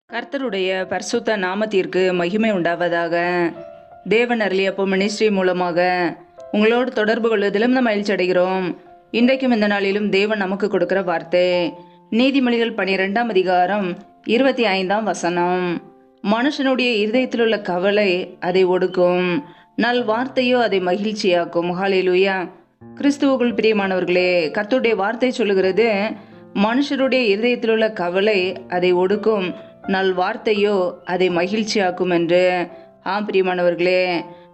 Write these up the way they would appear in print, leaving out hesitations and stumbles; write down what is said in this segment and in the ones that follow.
கர்த்தருடைய பரிசுத்த நாமத்திற்கு மகிமை உண்டாவதாக. தேவன் அருளிய மினிஸ்ட்ரி மூலமாக உங்களோடு தொடர்பு கொள்வதிலும் நம்ம மகிழ்ச்சி அடைகிறோம். இன்றைக்கும் இந்த நாளிலும் தேவன் நமக்கு கொடுக்கிற வார்த்தை நீதிமொழிகள் 12ஆம் அதிகாரம் 25ஆம் வசனம். மனுஷனுடைய இருதயத்தில் உள்ள கவலை அதை ஒடுக்கும், நல் வார்த்தையோ அதை மகிழ்ச்சியாக்கும். ஹல்லேலூயா. கிறிஸ்துவுக்குள் பிரியமானவர்களே, கர்த்தருடைய வார்த்தை சொல்லுகிறது, மனுஷருடைய இருதயத்தில் உள்ள கவலை அதை ஒடுக்கும், நல் வார்த்தையோ அதை மகிழ்ச்சியாக்கும் என்று. பிரியமானவர்களே,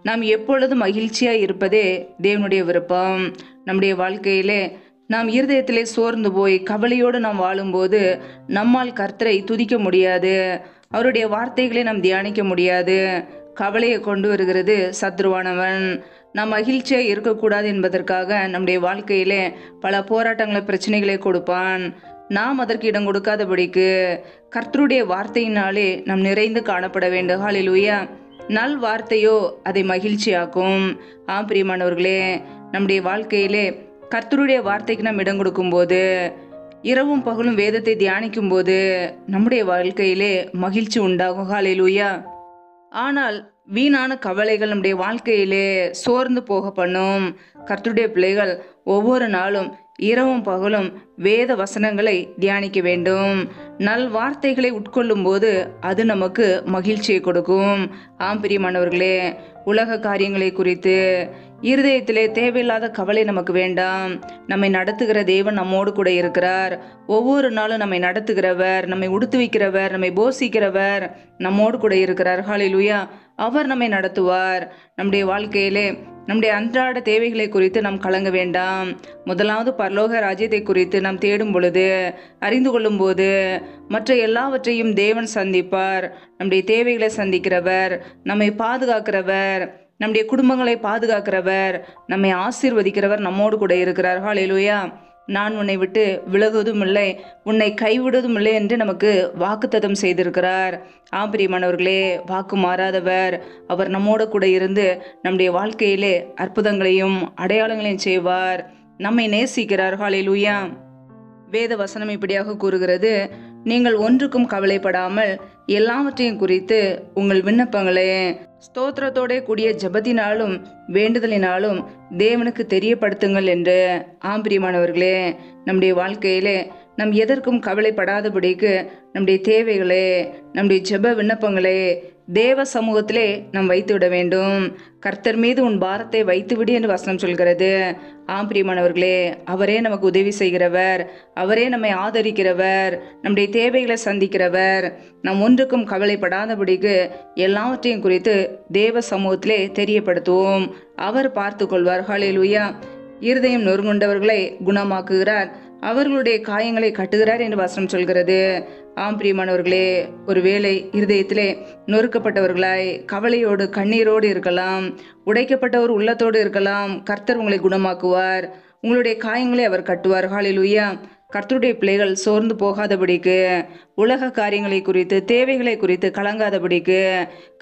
நாம் எப்பொழுதும் மகிழ்ச்சியாக இருப்பதே தேவனுடைய விருப்பம். நம்முடைய வாழ்க்கையிலே நாம் இருதயத்திலே சோர்ந்து போய் கவலையோடு நாம் வாழும்போது நம்மால் கர்த்தரை துதிக்க முடியாது, அவருடைய வார்த்தைகளை நாம் தியானிக்க முடியாது. கவலையை கொண்டு வருகிறது சத்ருவானவன். நாம் மகிழ்ச்சியாக இருக்கக்கூடாது என்பதற்காக நம்முடைய வாழ்க்கையிலே பல போராட்டங்களை பிரச்சனைகளை கொடுப்பான். நாம் அதற்கு இடம் கொடுக்காதபடிக்கு கர்த்தருடைய வார்த்தையினாலே நாம் நிறைந்து காணப்பட வேண்டும். ஹல்லேலூயா. நல் வார்த்தையோ அதை மகிழ்ச்சியாக்கும். பிரியமானவர்களே, நம்முடைய வாழ்க்கையிலே கர்த்தருடைய வார்த்தைக்கு நாம் இடம் கொடுக்கும்போது, இரவும் பகலும் வேதத்தை தியானிக்கும் போது நம்முடைய வாழ்க்கையிலே மகிழ்ச்சி உண்டாகும். ஹல்லேலூயா. ஆனால் வீணான கவலைகள் நம்முடைய வாழ்க்கையிலே சோர்ந்து போக பண்ணும். கர்த்தருடைய பிள்ளைகள் ஒவ்வொரு நாளும் இரவும் பகலும் வேத வசனங்களை தியானிக்க வேண்டும். நல் வார்த்தைகளை உட்கொள்ளும் போது அது நமக்கு மகிழ்ச்சியை கொடுக்கும். பிரியமானவர்களே, உலக காரியங்களை குறித்து இருதயத்திலே தேவையில்லாத கவலை நமக்கு வேண்டாம். நம்மை நடத்துகிற தேவன் நம்மோடு கூட இருக்கிறார். ஒவ்வொரு நாளும் நம்மை நடத்துகிறவர், நம்மை உடுத்துவிக்கிறவர், நம்மை போஷிக்கிறவர் நம்மோடு கூட இருக்கிறார். ஹல்லேலூயா. அவர் நம்மை நடத்துவார். நம்முடைய வாழ்க்கையிலே நம்முடைய அன்றாட தேவைகளை குறித்து நாம் கலங்க வேண்டாம். முதலாவது பரலோக ராஜ்யத்தை குறித்து நாம் தேடும் பொழுது, அறிந்து கொள்ளும் போது மற்ற எல்லாவற்றையும் தேவன் சந்திப்பார். நம்முடைய தேவைகளை சந்திக்கிறவர், நம்மை பாதுகாக்கிறவர், நம்முடைய குடும்பங்களை பாதுகாக்கிறவர், நம்மை ஆசீர்வதிக்கிறவர் நம்மோடு கூட இருக்கிறார். ஹல்லேலூயா. நான் உன்னை விட்டு விலகுவதும் இல்லை, உன்னை கைவிடுவதும் இல்லை என்று நமக்கு வாக்குத்தத்தம் செய்திருக்கிறார். பிரியமானவர்களே, வாக்கு மாறாதவர். அவர் நம்மோடு கூட இருந்து நம்முடைய வாழ்க்கையிலே அற்புதங்களையும் அடையாளங்களையும் செய்வார். நம்மை நேசிக்கிறார். ஹல்லேலூயா. வேத வசனம் இப்படியாக கூறுகிறது, நீங்கள் ஒன்றுக்கும் கவலைப்படாமல் எல்லாவற்றையும் குறித்து உங்கள் விண்ணப்பங்களே ஸ்தோத்திரத்தோட கூடிய ஜெபத்தினாலும் வேண்டுதலினாலும் தேவனுக்கு தெரியப்படுத்துங்கள் என்று. பிரியமானவர்களே, நம்முடைய வாழ்க்கையிலே நம் எதற்கும் கவலைப்படாதபடிக்கு நம்முடைய தேவைகளே, நம்முடைய ஜெப விண்ணப்பங்களே தேவ சமூகத்திலே நாம் வைத்து விட வேண்டும். கர்த்தர் மீது உன் பாரத்தை வைத்துவிடு என்று வசனம் சொல்கிறது. பிரியமானவர்களே, அவரே நமக்கு உதவி செய்கிறவர், அவரே நம்மை ஆதரிக்கிறவர், நம்முடைய தேவைகளை சந்திக்கிறவர். நாம் ஒன்றுக்கும் கவலைப்படாதபடிக்கு எல்லாவற்றையும் குறித்து தேவ சமூகத்திலே தெரியப்படுத்துவோம். அவர் பார்த்து கொள்வார். ஹல்லேலூயா. இருதயம் நொறுங்குண்டவர்களை குணமாக்குகிறார், அவர்களுடைய காயங்களை கட்டுகிறார் என்று வசனம் சொல்கிறது. பிரியமானவர்களே, ஒருவேளை இருதயத்திலே நொறுக்கப்பட்டவர்களாய் கவலையோடு கண்ணீரோடு இருக்கலாம், உடைக்கப்பட்ட ஒரு உள்ளத்தோடு இருக்கலாம். கர்த்தர் உங்களை குணமாக்குவார், உங்களுடைய காயங்களை அவர் கட்டுவார். ஹல்லேலூயா. கர்த்தருடைய பிள்ளைகள் சோர்ந்து போகாதபடிக்கு, உலக காரியங்களை குறித்து தேவைகளை குறித்து கலங்காதபடிக்கு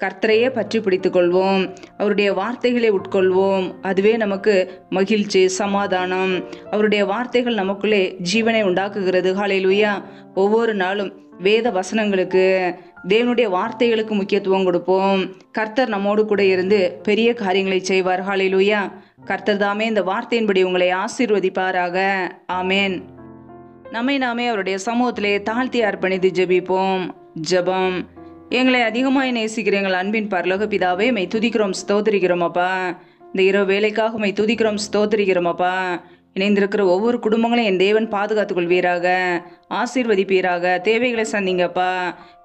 கர்த்தரையே பற்றி பிடித்துக் கொள்வோம், அவருடைய வார்த்தைகளை உட்கொள்வோம். அதுவே நமக்கு மகிழ்ச்சி, சமாதானம். அவருடைய வார்த்தைகள் நமக்குள்ளே ஜீவனை உண்டாக்குகிறது. ஹல்லேலூயா. ஒவ்வொரு நாளும் வேத வசனங்களுக்கு, தேவனுடைய வார்த்தைகளுக்கு முக்கியத்துவம் கொடுப்போம். கர்த்தர் நம்மோடு கூட இருந்து பெரிய காரியங்களை செய்வார். ஹல்லேலூயா. கர்த்தர் தாமே இந்த வார்த்தையின்படி உங்களை ஆசீர்வதிப்பாராக. ஆமேன். நம்மை நாமே அவருடைய சமூகத்திலே தாழ்த்தி அர்ப்பணித்து ஜெபிப்போம். ஜெபம். எங்களை அதிகமாய் நேசிக்கிற எங்கள் அன்பின் பரலோக பிதாவே, மை துதிக்கிறோம், ஸ்தோத்திரிக்கிறோம் அப்பா. இந்த இரவு வேலைக்காக மை துதிக்கிறோம், ஸ்தோத்திரிக்கிறோம் அப்பா. இணைந்திருக்கிற ஒவ்வொரு குடும்பங்களையும் என் தேவன் பாதுகாத்துக் கொள்வீராக, ஆசீர்வதிப்பீராக. தேவைகளை சந்திங்கப்பா.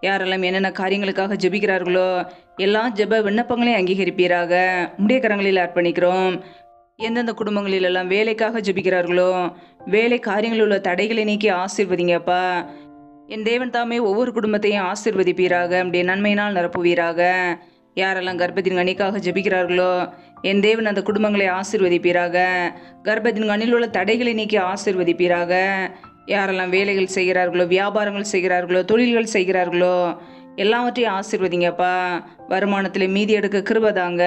யாரெல்லாம் என்னென்ன காரியங்களுக்காக ஜெபிக்கிறார்களோ எல்லா ஜெப விண்ணப்பங்களையும் அங்கீகரிப்பீராக. உடைய கரங்களில் அர்ப்பணிக்கிறோம். எந்தெந்த குடும்பங்களிலெல்லாம் வேலைக்காக ஜெபிக்கிறார்களோ வேலை காரியங்களில் உள்ள தடைகளை நீக்கி ஆசீர்வதிங்கப்பா. என் தேவன் தாமே ஒவ்வொரு குடும்பத்தையும் ஆசீர்வதிப்பீராக, நம்முடைய நன்மையினால் நிரப்புவீராக. யாரெல்லாம் கர்ப்பத்தின் கனிக்காக ஜெபிக்கிறார்களோ என் தேவன் அந்த குடும்பங்களை ஆசீர்வதிப்பீராக. கர்ப்பத்தின் கனியில் உள்ள தடைகளை நீக்கி ஆசீர்வதிப்பீராக. யாரெல்லாம் வேலைகள் செய்கிறார்களோ, வியாபாரங்கள் செய்கிறார்களோ, தொழில்கள் செய்கிறார்களோ எல்லாவற்றையும் ஆசீர்வதிங்கப்பா. வருமானத்தில் மீதி எடுக்க கிருபை தாங்க.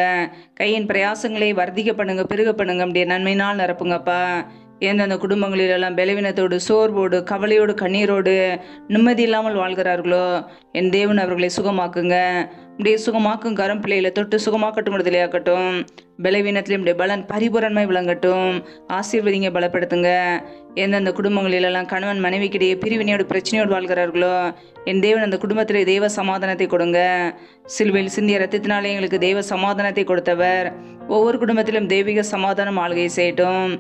கையின் பிரயாசங்களை வர்த்திக்க பண்ணுங்க, பெருக பண்ணுங்க, அப்படியே நன்மையினால் நிரப்புங்கப்பா. எந்தெந்த குடும்பங்களிலெல்லாம் பலவீனத்தோடு, சோர்வோடு, கவலையோடு, கண்ணீரோடு, நிம்மதி இல்லாமல் வாழ்கிறார்களோ என் தேவன் அவர்களை சுகமாக்குங்க. இப்படியே சுகமாக்கும் கரம் பிள்ளைகளை தொட்டு சுகமாக்கட்டும், விடுதலையாக்கட்டும். பலவீனத்திலும் இப்படி பலன் பரிபூரணமாய் விளங்கட்டும். ஆசீர்வதிங்க, பலப்படுத்துங்க. எந்தெந்த குடும்பங்களிலெல்லாம் கணவன் மனைவிக்கிடையே பிரிவினையோடு பிரச்சனையோடு வாழ்கிறார்களோ என் தேவன் அந்த குடும்பத்திலே தெய்வ சமாதானத்தை கொடுங்க. சிலுவையில் சிந்திய ரத்தத்தினாலே எங்களுக்கு தெய்வ சமாதானத்தை கொடுத்தவர் ஒவ்வொரு குடும்பத்திலும் தெய்வீக சமாதானம் ஆளுகை செய்யட்டும்.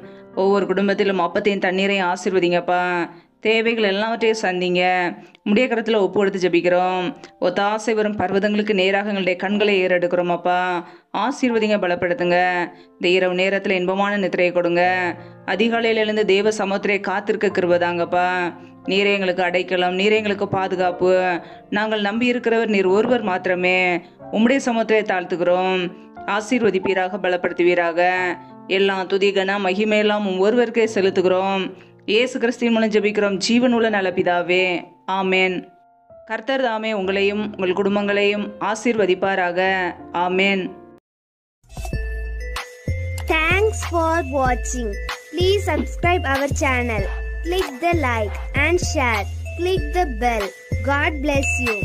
ஒவ்வொரு குடும்பத்திலும் அப்பத்தையும் தண்ணீரையும் ஆசீர்வதிங்கப்பா. தேவைகள் எல்லாவற்றையும் சந்திங்க. முடிய கரத்தில் ஒப்பு கொடுத்து ஜபிக்கிறோம். ஒத்தாசை வரும் பர்வதங்களுக்கு நேராக எங்களுடைய கண்களை ஏறெடுக்கிறோம் அப்பா. ஆசீர்வதிங்க, பலப்படுத்துங்க. இந்த இரவு நேரத்தில் இன்பமான நித்திரையை கொடுங்க. அதிகாலையில் எழுந்து தேவ சமுத்திரையை காத்திருக்க கிருபதாங்கப்பா. நீரே எங்களுக்கு அடைக்கலம், நீரே எங்களுக்கு பாதுகாப்பு. நாங்கள் நம்பி இருக்கிறவர் நீர் ஒருவர் மாத்திரமே. உம்முடைய சமுத்திரையை தாழ்த்துக்கிறோம். ஆசீர்வதிப்பீராக, பலப்படுத்துவீராக. எல்லாம் துதி கன மகிமையெல்லாம் ஒருவருக்கே செலுத்துகிறோம். இயேசு கிறிஸ்துவின் மூலம் ஜெபிக்கிறோம் ஜீவனுள்ள நல்ல பிதாவே, ஆமேன். கர்த்தர் தாமே உங்களையும் உங்கள் குடும்பங்களையும் ஆசீர்வதிப்பாராக. ஆமேன். Thanks for watching. Please subscribe our channel. Click the like and share. Click the bell. God bless you.